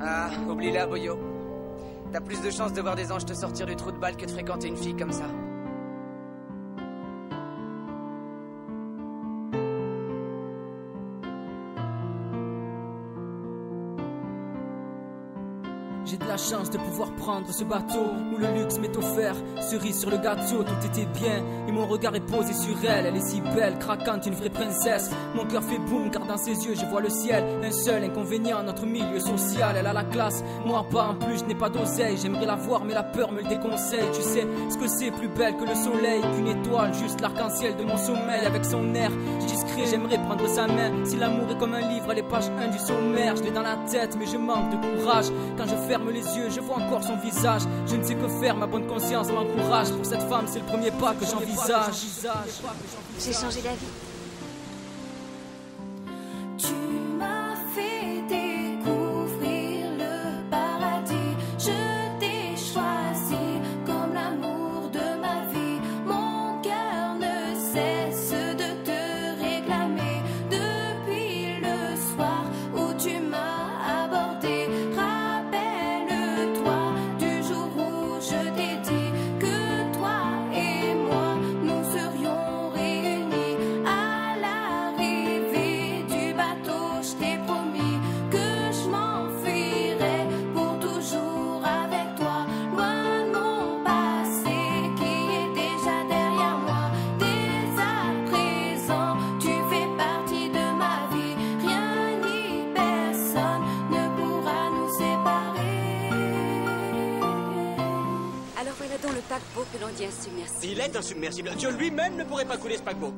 Ah, oublie-la, Boyo. T'as plus de chances de voir des anges te sortir du trou de balle que de fréquenter une fille comme ça. J'ai de la chance de pouvoir prendre ce bateau où le luxe m'est offert, cerise sur le gâteau, tout était bien et mon regard est posé sur elle. Elle est si belle, craquante, une vraie princesse. Mon cœur fait boum car dans ses yeux je vois le ciel. Un seul inconvénient, notre milieu social. Elle a la classe, moi pas, en plus je n'ai pas d'oseille. J'aimerais la voir mais la peur me le déconseille. Tu sais ce que c'est, plus belle que le soleil, qu'une étoile, juste l'arc-en-ciel de mon sommeil. Avec son air discret, j'aimerais prendre sa main. Si l'amour est comme un livre, les pages 1 du sommaire. Je l'ai dans la tête mais je manque de courage. Quand je ferme les yeux, je vois encore son visage. Je ne sais que faire, ma bonne conscience m'encourage. Pour cette femme, c'est le premier pas que j'envisage. J'ai changé d'avis. Tu m'as fait découvrir le paradis. Je t'ai choisi comme l'amour de ma vie. Mon cœur ne cesse de te réclamer depuis le soir où tu m'as abordé. Alors voilà donc le paquebot que l'on dit insubmersible. Il est insubmersible. Dieu lui-même ne pourrait pas couler ce paquebot.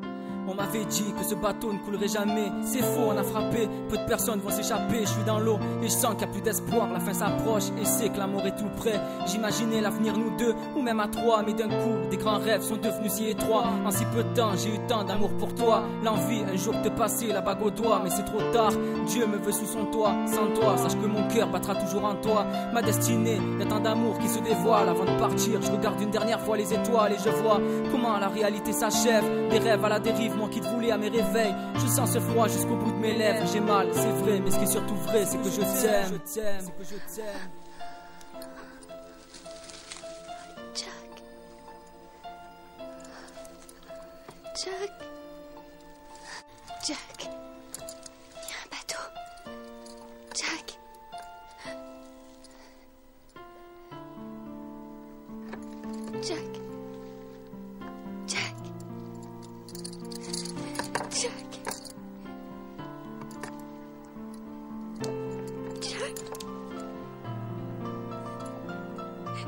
On m'avait dit que ce bateau ne coulerait jamais. C'est faux, on a frappé, peu de personnes vont s'échapper. Je suis dans l'eau et je sens qu'il n'y a plus d'espoir. La fin s'approche et c'est que l'amour est tout près. J'imaginais l'avenir nous deux, ou même à trois. Mais d'un coup, des grands rêves sont devenus si étroits. En si peu de temps, j'ai eu tant d'amour pour toi. L'envie un jour de te passer la bague au doigt. Mais c'est trop tard, Dieu me veut sous son toit. Sans toi, sache que mon cœur battra toujours en toi. Ma destinée, y a tant d'amour qui se dévoile. Avant de partir, je regarde une dernière fois les étoiles et je vois comment la réalité s'achève. Des rêves à la dérive, moi qui te voulais à mes réveils. Je sens ce froid jusqu'au bout de mes lèvres. J'ai mal, c'est vrai, mais ce qui est surtout vrai, c'est que je t'aime. Jack. Jack. Jack. Il y a un bateau. Jack. Jack. Jack. Jack. Jack.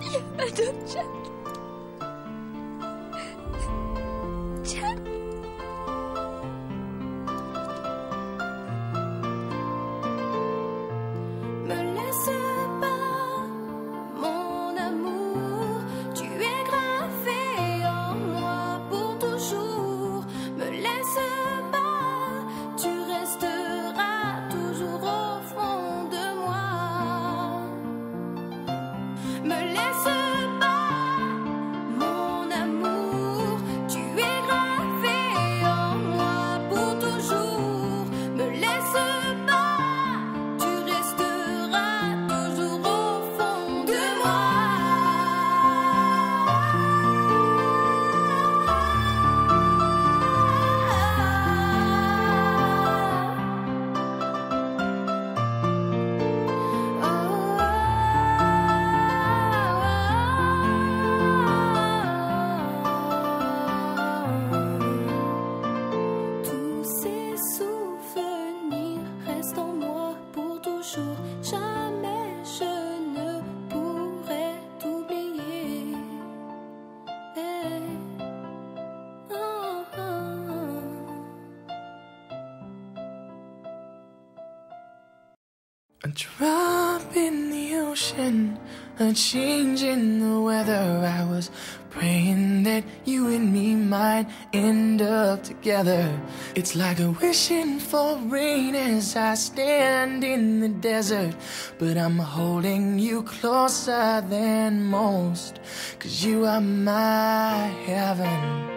Il y a un bateau, Jack. Jack. Me laisse pas, mon amour, tu es gravé en moi pour toujours. Me laisse pas, tu resteras toujours au fond de moi. Me laisse pas, mon amour, tu es gravé en moi pour toujours. Me laisse pas, tu resteras toujours au fond de moi. Tous ces souvenirs restent en moi pour toujours. Jamais je ne pourrai t'oublier. A drop in the ocean, a change in the weather. I was praying that you and me might end up together. It's like a wishing for rain as I stand in the desert. But I'm holding you closer than most, 'cause you are my heaven.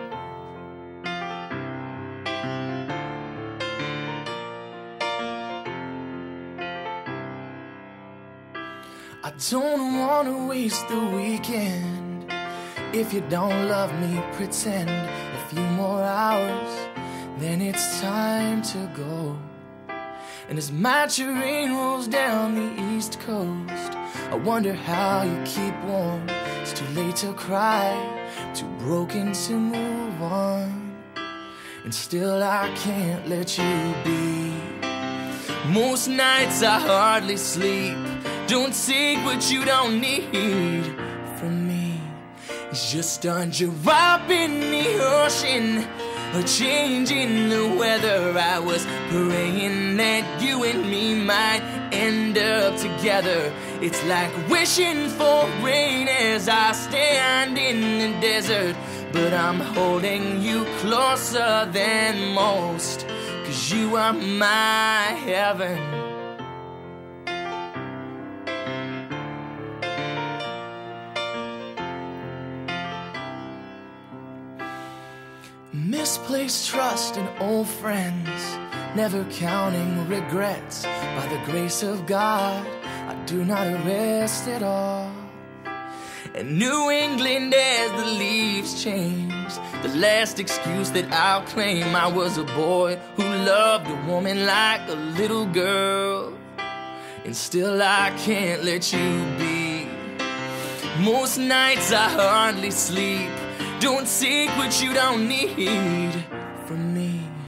don't wanna waste the weekend. If you don't love me, pretend a few more hours, then it's time to go. And as my train rolls down the east coast, I wonder how you keep warm. It's too late to cry, too broken to move on, and still I can't let you be. Most nights I hardly sleep. Don't take what you don't need from me. It's just a drop in the ocean, a change in the weather. I was praying that you and me might end up together. It's like wishing for rain as I stand in the desert, but I'm holding you closer than most, 'cause you are my heaven. Misplaced trust in old friends, never counting regrets. By the grace of God, I do not rest at all. And New England as the leaves change, the last excuse that I'll claim. I was a boy who loved a woman like a little girl, and still I can't let you be. Most nights I hardly sleep. Don't take what you don't need